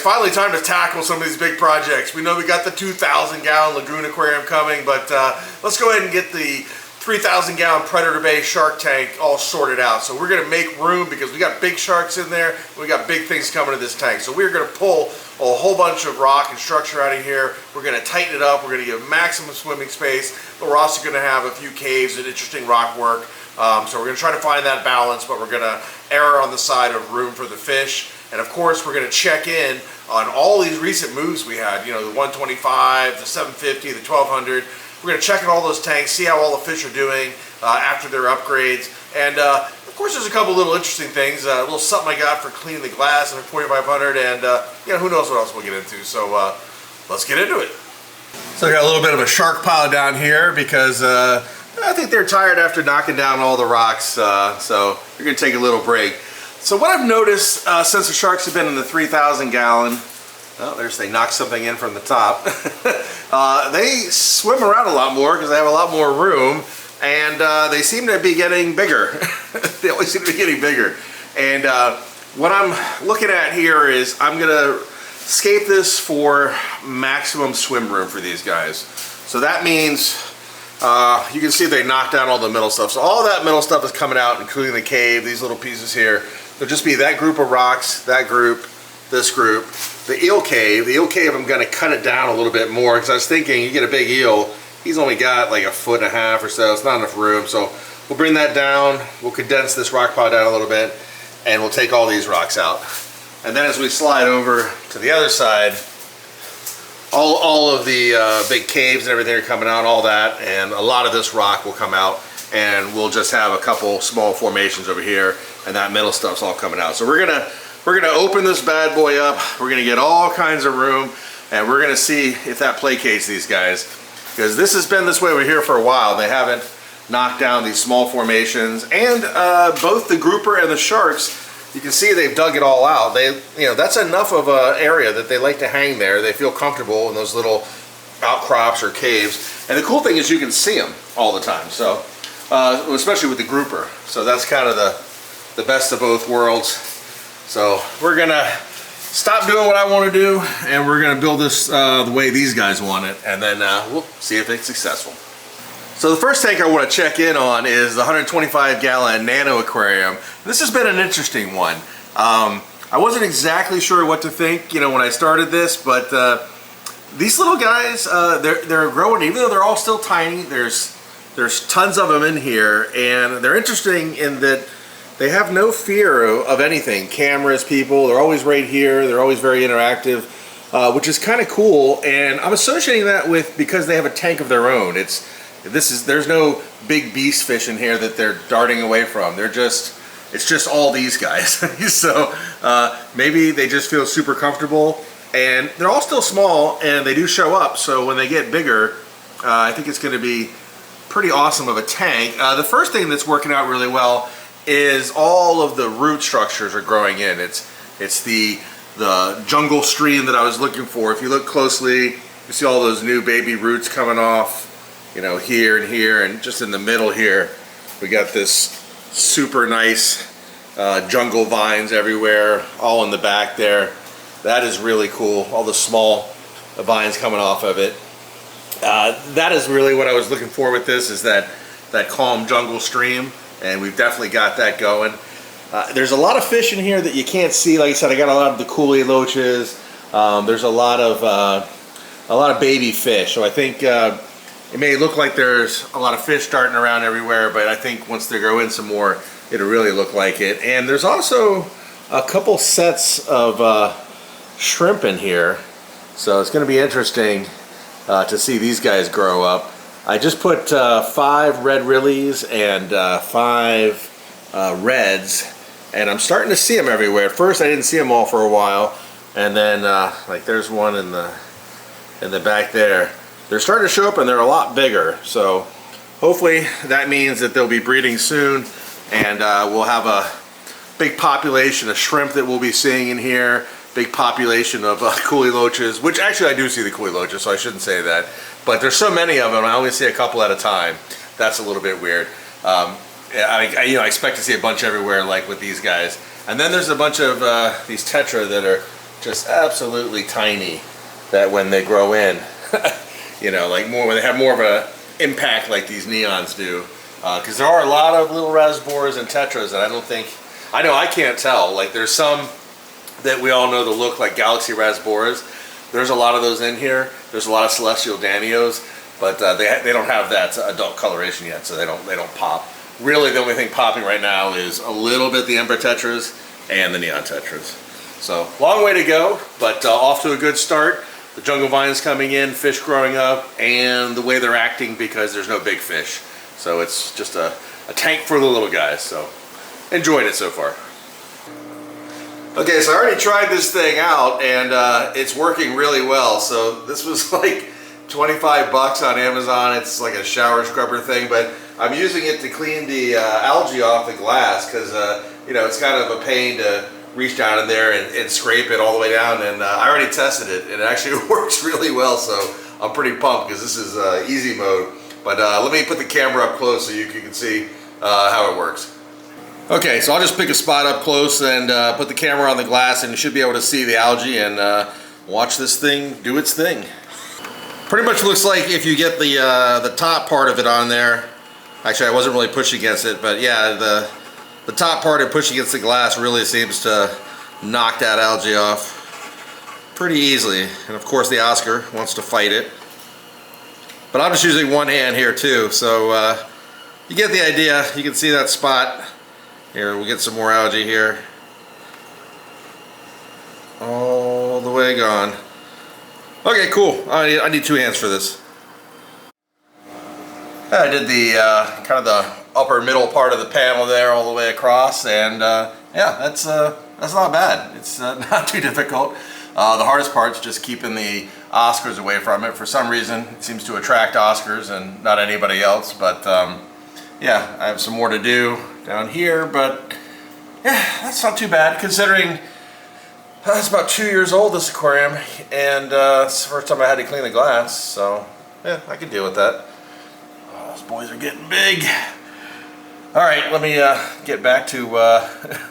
finally time to tackle some of these big projects. We know we got the 2,000-gallon lagoon aquarium coming, but let's go ahead and get the 3,000-gallon Predator Bay shark tank all sorted out. So we're going to make room because we got big sharks in there. We got big things coming to this tank. So we're going to pull a whole bunch of rock and structure out of here. We're going to tighten it up. We're going to give maximum swimming space, but we're also going to have a few caves and interesting rock work. So we're going to try to find that balance, but we're going to err on the side of room for the fish. And of course, we're going to check in on all these recent moves we had. You know, the 125, the 750, the 1200. We're going to check in all those tanks, see how all the fish are doing after their upgrades. And of course, there's a couple little interesting things. A little something I got for cleaning the glass in a 4500, and you know, who knows what else we'll get into. So let's get into it. So I got a little bit of a shark pile down here because I think they're tired after knocking down all the rocks, so they're going to take a little break. So what I've noticed since the sharks have been in the 3,000-gallon, oh, they knocked something in from the top. They swim around a lot more because they have a lot more room, and they seem to be getting bigger. They always seem to be getting bigger. And what I'm looking at here is I'm going to scape this for maximum swim room for these guys. So that means you can see they knocked down all the middle stuff. So all that middle stuff is coming out, including the cave, these little pieces here. There'll just be that group of rocks, that group, this group. The eel cave, I'm going to cut it down a little bit more because I was thinking you get a big eel, he's only got like 1.5 feet or so. It's not enough room. So we'll bring that down. We'll condense this rock pile down a little bit, and we'll take all these rocks out. And then as we slide over to the other side, all of the big caves and everything are coming out, all that, and a lot of this rock will come out, and we'll just have a couple small formations over here, and that middle stuff's all coming out. So we're gonna open this bad boy up. We're gonna get all kinds of room, and we're gonna see if that placates these guys, because this has been this way over here for a while. They haven't knocked down these small formations, and both the grouper and the sharks, you can see they've dug it all out. That's enough of an area that they like to hang there. They feel comfortable in those little outcrops or caves. And the cool thing is you can see them all the time. So, especially with the grouper. So that's kind of the best of both worlds. So we're gonna stop doing what I want to do, and we're gonna build this the way these guys want it, and then we'll see if it's successful. So the first tank I want to check in on is the 125-gallon nano aquarium. This has been an interesting one. I wasn't exactly sure what to think, you know, when I started this, but these little guys, they're growing. Even though they're all still tiny, there's tons of them in here, and they're interesting in that they have no fear of anything. Cameras, people, they're always right here. They're always very interactive, which is kind of cool. And I'm associating that with because they have a tank of their own. There's no big beast fish in here that they're darting away from. It's just all these guys. So maybe they just feel super comfortable, and they're all still small, and they do show up. So when they get bigger, I think it's going to be pretty awesome of a tank. The first thing that's working out really well is all of the root structures are growing in. It's the jungle stream that I was looking for. If you look closely, you see all those new baby roots coming off. You know, here and here, and just in the middle here, we got this super nice jungle vines everywhere, all in the back there. That is really cool. All the small vines coming off of it. That is really what I was looking for with this, is that calm jungle stream, and we've definitely got that going. There's a lot of fish in here that you can't see. Like I said, I got a lot of the coolie loaches. There's a lot of baby fish. So I think it may look like there's a lot of fish darting around everywhere, but I think once they grow in some more, it'll really look like it. And there's also a couple sets of shrimp in here, so it's going to be interesting to see these guys grow up. I just put 5 red rillies and 5 reds, and I'm starting to see them everywhere. At first I didn't see them all for a while, and then like there's one in the back there. They're starting to show up, and they're a lot bigger. So hopefully that means that they'll be breeding soon, and we'll have a big population of shrimp that we'll be seeing in here. Big population of coolie loaches, which actually I do see the coolie loaches, so I shouldn't say that. But there's so many of them, I only see a couple at a time. That's a little bit weird. I expect to see a bunch everywhere, like with these guys. And then there's a bunch of these tetra that are just absolutely tiny, that when they grow in, you know, like when they have more of a impact like these neons do. Because there are a lot of little rasbors and tetras that I know I can't tell. Like there's some that we all know that look like galaxy rasbors. There's a lot of those in here. There's a lot of celestial danios, but they don't have that adult coloration yet, so they don't pop. Really, the only thing popping right now is a little bit the Ember tetras and the neon tetras. So long way to go, but off to a good start. The jungle vines coming in, fish growing up, and the way they're acting because there's no big fish. So it's just a tank for the little guys. So enjoyed it so far. Okay, so I already tried this thing out, and it's working really well. So this was like 25 bucks on Amazon. It's like a shower scrubber thing, but I'm using it to clean the algae off the glass because you know, it's kind of a pain to reach down in there and scrape it all the way down, and I already tested it and it actually works really well, so I'm pretty pumped because this is easy mode. But let me put the camera up close so you can see how it works. Okay, so I'll just pick a spot up close and put the camera on the glass, and you should be able to see the algae and watch this thing do its thing. Pretty much looks like if you get the top part of it on there. Actually, I wasn't really pushing against it, but yeah, the top part and push against the glass really seems to knock that algae off pretty easily. And of course the Oscar wants to fight it. But I'm just using one hand here too, so you get the idea. You can see that spot. Here, we'll get some more algae here. All the way gone. Okay, cool. I need two hands for this. I did the kind of the upper middle part of the panel there all the way across, and yeah, that's not bad. It's not too difficult. The hardest part is just keeping the Oscars away from it. For some reason, it seems to attract Oscars and not anybody else, but yeah, I have some more to do down here, but yeah, that's not too bad considering it's about 2 years old, this aquarium, and it's the first time I had to clean the glass, so yeah, I can deal with that. Oh, those boys are getting big. Alright, let me get back to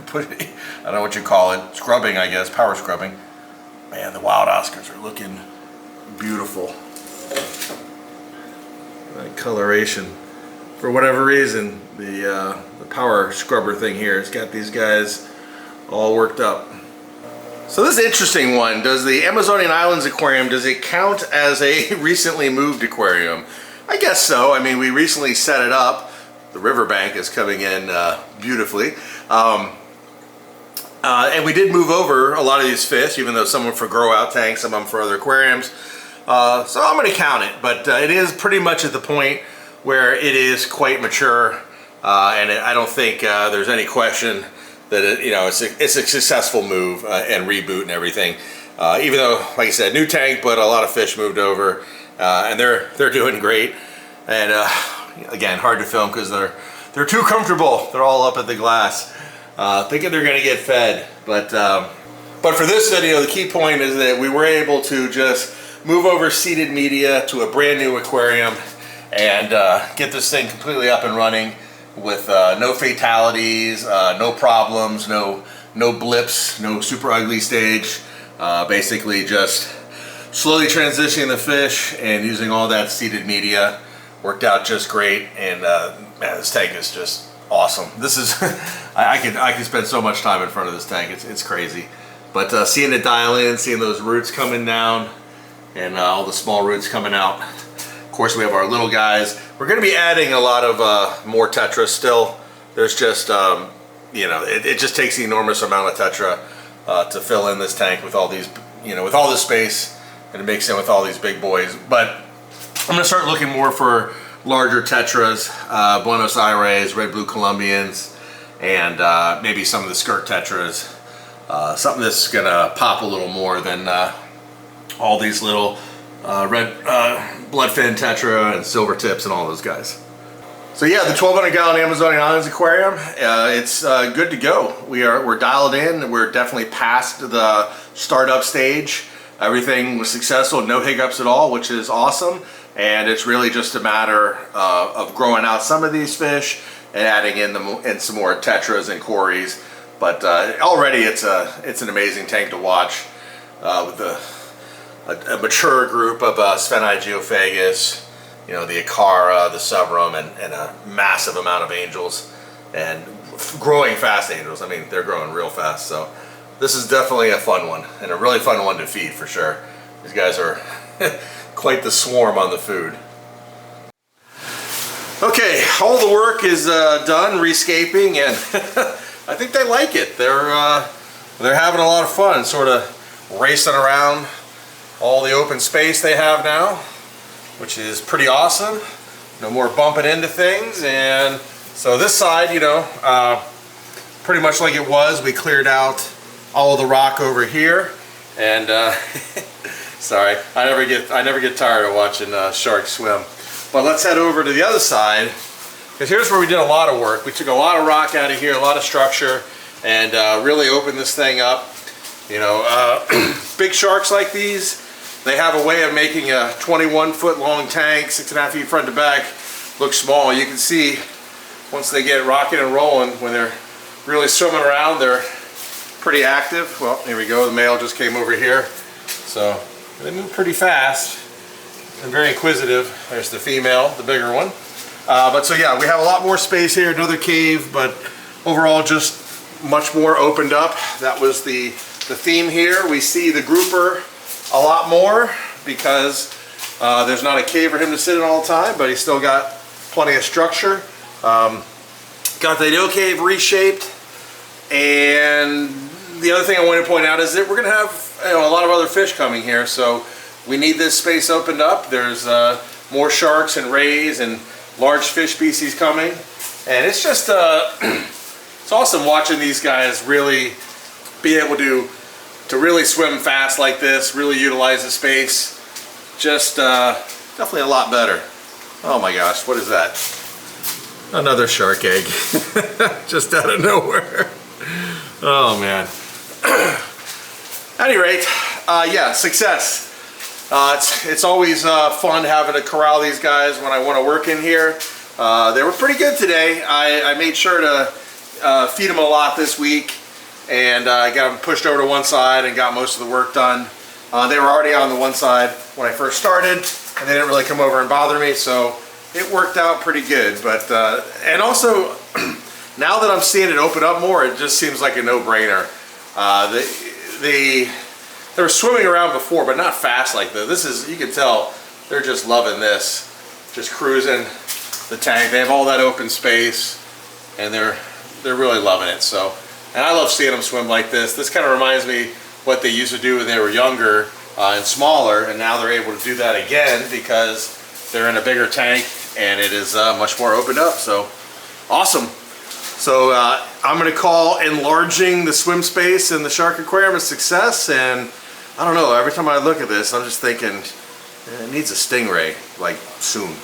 putting, I don't know what you call it, scrubbing, I guess, power scrubbing. Man, the wild Oscars are looking beautiful. That coloration. For whatever reason, the power scrubber thing here has got these guys all worked up. So this is an interesting one. Does the Amazonian Islands aquarium, does it count as a recently moved aquarium? I guess so. I mean, we recently set it up. The riverbank is coming in beautifully. And we did move over a lot of these fish, even though some of them for grow out tanks, some of them for other aquariums. So I'm going to count it, but it is pretty much at the point where it is quite mature, and I don't think there's any question that it's a successful move and reboot and everything. Even though, like I said, new tank, but a lot of fish moved over, and they're doing great. And again, hard to film because they're too comfortable. They're all up at the glass, thinking they're going to get fed. But for this video, the key point is that we were able to just move over seeded media to a brand new aquarium and get this thing completely up and running with no fatalities, no problems, no blips, no super ugly stage. Basically just slowly transitioning the fish and using all that seeded media. Worked out just great, and man, this tank is just awesome. This is I could spend so much time in front of this tank. It's crazy. But seeing it dial in, seeing those roots coming down, and all the small roots coming out. Of course, we have our little guys. We're going to be adding a lot of more tetra still. There's just you know, it just takes an enormous amount of tetra to fill in this tank with all these, you know, with all this space, and it makes it with all these big boys. But I'm going to start looking more for larger tetras, Buenos Aires, red blue Colombians, and maybe some of the skirt tetras. Something that's going to pop a little more than all these little red bloodfin tetra and silver tips and all those guys. So yeah, the 1,200 gallon Amazonian Islands aquarium, it's good to go. We're dialed in. We're definitely past the startup stage. Everything was successful, no hiccups at all, which is awesome. And it's really just a matter of growing out some of these fish and adding in some more tetras and cories. But already it's an amazing tank to watch. with a mature group of Sphenigioophagus, you know, the Acara, the Subrum, and a massive amount of angels, and growing fast angels. I mean, they're growing real fast. So this is definitely a fun one, and a really fun one to feed for sure. These guys are quite the swarm on the food. Okay, all the work is done rescaping, and I think they like it. They're having a lot of fun, sort of racing around all the open space they have now, which is pretty awesome. No more bumping into things. And so this side, you know, pretty much like it was, we cleared out all of the rock over here, and sorry, I never get tired of watching sharks swim. But let's head over to the other side, because here's where we did a lot of work. We took a lot of rock out of here, a lot of structure, and really opened this thing up. You know, big sharks like these, they have a way of making a 21-foot long tank, 6.5 feet front to back, look small. You can see once they get rocking and rolling, when they're really swimming around, they're pretty active. Well, here we go. The male just came over here. So they move pretty fast and very inquisitive. There's the female, the bigger one. But so yeah, we have a lot more space here, another cave, but overall just much more opened up. That was the theme here. We see the grouper a lot more because there's not a cave for him to sit in all the time, but he's still got plenty of structure. Got the no cave reshaped, and the other thing I want to point out is that we're going to have, you know, a lot of other fish coming here, so we need this space opened up. There's more sharks and rays and large fish species coming, and it's just it's awesome watching these guys really be able to really swim fast like this, really utilize the space. Just definitely a lot better. Oh my gosh, what is that? Another shark egg. Just out of nowhere. Oh man. At any rate, yeah, success. It's always fun having to corral these guys when I want to work in here. They were pretty good today. I made sure to feed them a lot this week, and I got them pushed over to one side and got most of the work done. They were already on the one side when I first started, and they didn't really come over and bother me, so it worked out pretty good. But and also, now that I'm seeing it open up more, it just seems like a no-brainer. They were swimming around before, but not fast like this. This is, you can tell, they're just loving this. Just cruising the tank. They have all that open space, and they're really loving it. So, and I love seeing them swim like this. This kind of reminds me what they used to do when they were younger and smaller, and now they're able to do that again because they're in a bigger tank and it is much more opened up. So, awesome. So I'm going to call enlarging the swim space in the shark aquarium a success, and I don't know, every time I look at this, I'm just thinking, it needs a stingray, like, soon.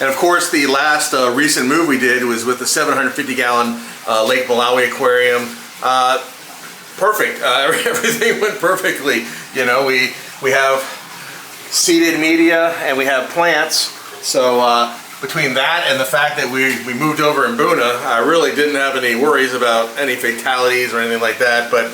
And of course, the last recent move we did was with the 750-gallon Lake Malawi aquarium. Perfect. Everything went perfectly. You know, we have seeded media and we have plants. So between that and the fact that we moved over in Buna, I really didn't have any worries about any fatalities or anything like that. But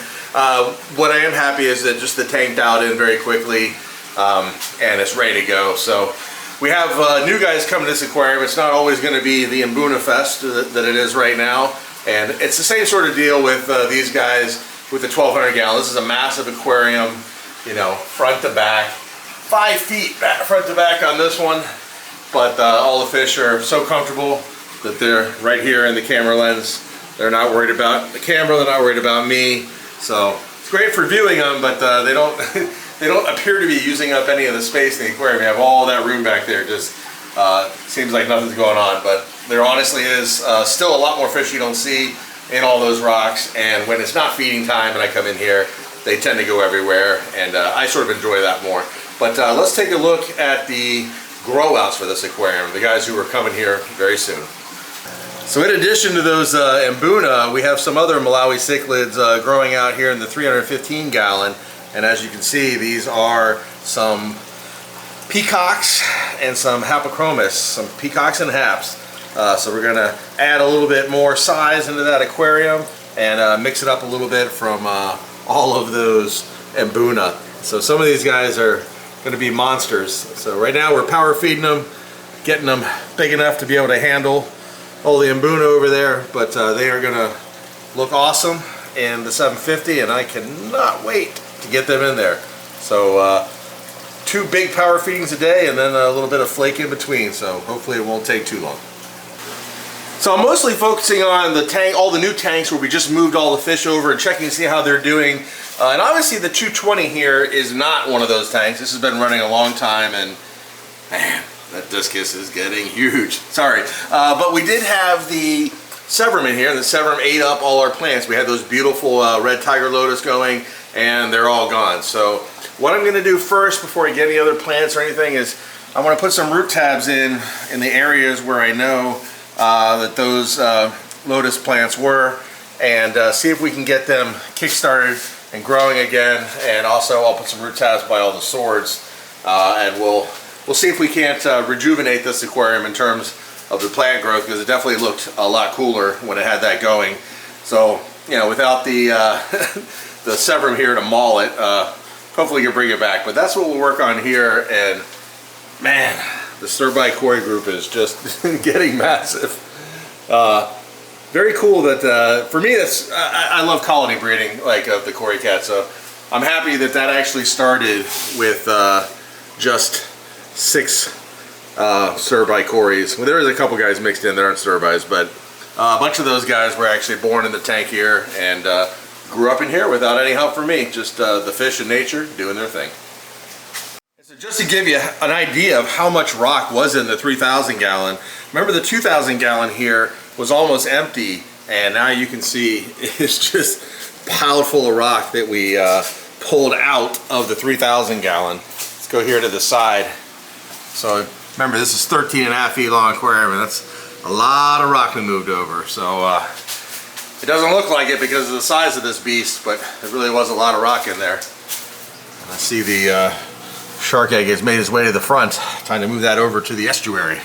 what I am happy is that just the tank dialed in very quickly, and it's ready to go. So we have new guys coming to this aquarium. It's not always going to be the Mbuna Fest that it is right now. And it's the same sort of deal with these guys with the 1,200 gallon. This is a massive aquarium, you know, front to back. 5 feet back, front to back on this one. But all the fish are so comfortable that they're right here in the camera lens. They're not worried about the camera, they're not worried about me. So it's great for viewing them, but they don't they don't appear to be using up any of the space in the aquarium. We have all that room back there. Just seems like nothing's going on, but there honestly is still a lot more fish you don't see in all those rocks. And when it's not feeding time and I come in here, they tend to go everywhere, and I sort of enjoy that more. But let's take a look at the grow outs for this aquarium, the guys who are coming here very soon. So in addition to those Mbuna, we have some other Malawi cichlids growing out here in the 315 gallon. And as you can see, these are some peacocks and some hapochromis, some peacocks and haps. So we're gonna add a little bit more size into that aquarium and mix it up a little bit from all of those and Buna. So some of these guys are going to be monsters. So right now we're power feeding them, getting them big enough to be able to handle all the Mbuna over there, but they are going to look awesome in the 750, and I cannot wait to get them in there. So 2 big power feedings a day and then a little bit of flake in between, so hopefully it won't take too long. So I'm mostly focusing on the tank, all the new tanks where we just moved all the fish over and checking to see how they're doing. And obviously the 220 here is not one of those tanks. This has been running a long time, and man, that discus is getting huge. Sorry. But we did have the Severum in here, and the Severum ate up all our plants. We had those beautiful red tiger lotus going, and they're all gone. So what I'm going to do first before I get any other plants or anything is I want to put some root tabs in the areas where I know that those lotus plants were, and see if we can get them kick-started and growing again. And also I'll put some root tabs by all the swords, and we'll see if we can't rejuvenate this aquarium in terms of the plant growth, because it definitely looked a lot cooler when it had that going. So, you know, without the the Severum here to maul it, hopefully you can bring it back. But that's what we'll work on here, and man, the stir-by koi group is just getting massive. Very cool that, for me, that's, I love colony breeding, like, of the koi cat, so I'm happy that that actually started with just 6 stir-by koris. Well, there is a couple guys mixed in, there aren't stir-bys, but a bunch of those guys were actually born in the tank here and grew up in here without any help from me, just the fish and nature doing their thing. So just to give you an idea of how much rock was in the 3,000 gallon, remember the 2,000 gallon here was almost empty, and now you can see it's just piled full of rock that we pulled out of the 3,000 gallon. Let's go here to the side. So remember, this is 13.5 feet long aquarium, and that's a lot of rock we moved over. So it doesn't look like it because of the size of this beast, but there really was a lot of rock in there. And I see the shark egg has made its way to the front. Time to move that over to the estuary.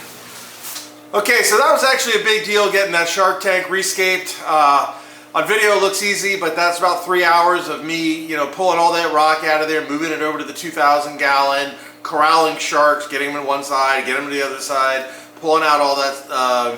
Okay, so that was actually a big deal getting that shark tank rescaped. On video it looks easy, but that's about 3 hours of me, you know, pulling all that rock out of there, moving it over to the 2,000 gallon, corralling sharks, getting them in one side, getting them to the other side, pulling out all that,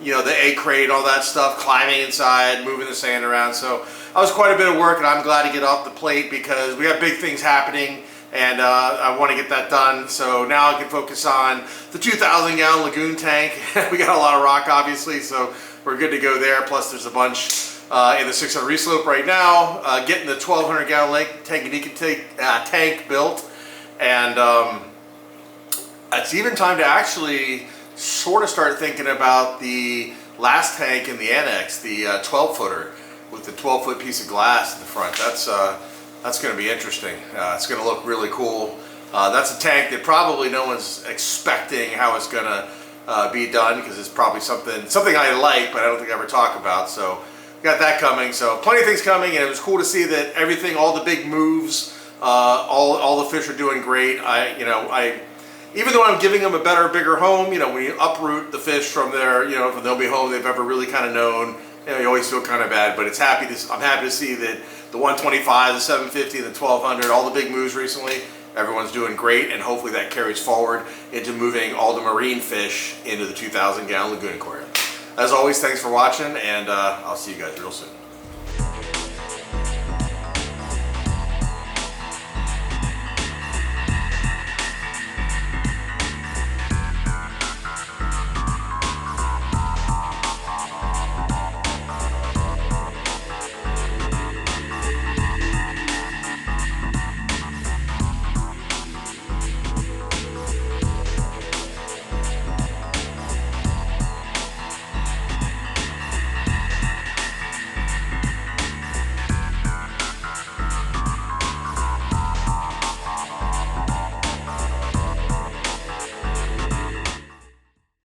you know, the egg crate, all that stuff, climbing inside, moving the sand around. So that was quite a bit of work, and I'm glad to get off the plate because we have big things happening, and I want to get that done. So now I can focus on the 2,000 gallon lagoon tank. We got a lot of rock, obviously, so we're good to go there. Plus there's a bunch in the 600 reslope right now, getting the 1,200 gallon lake tank built, and it's even time to actually sort of start thinking about the last tank in the annex, the 12-footer with the 12-foot piece of glass in the front. That's going to be interesting. It's going to look really cool. That's a tank that probably no one's expecting how it's going to be done, because it's probably something I like, but I don't think I ever talk about. So got that coming. So plenty of things coming, and it was cool to see that everything, all the big moves, all the fish are doing great. Even though I'm giving them a better, bigger home, you know, when you uproot the fish from their, you know, from the only home they've ever really kind of known, you know, you always feel kind of bad. But I'm happy to see that the 125, the 750, the 1200, all the big moves recently, everyone's doing great, and hopefully that carries forward into moving all the marine fish into the 2,000 gallon lagoon aquarium. As always, thanks for watching, and I'll see you guys real soon.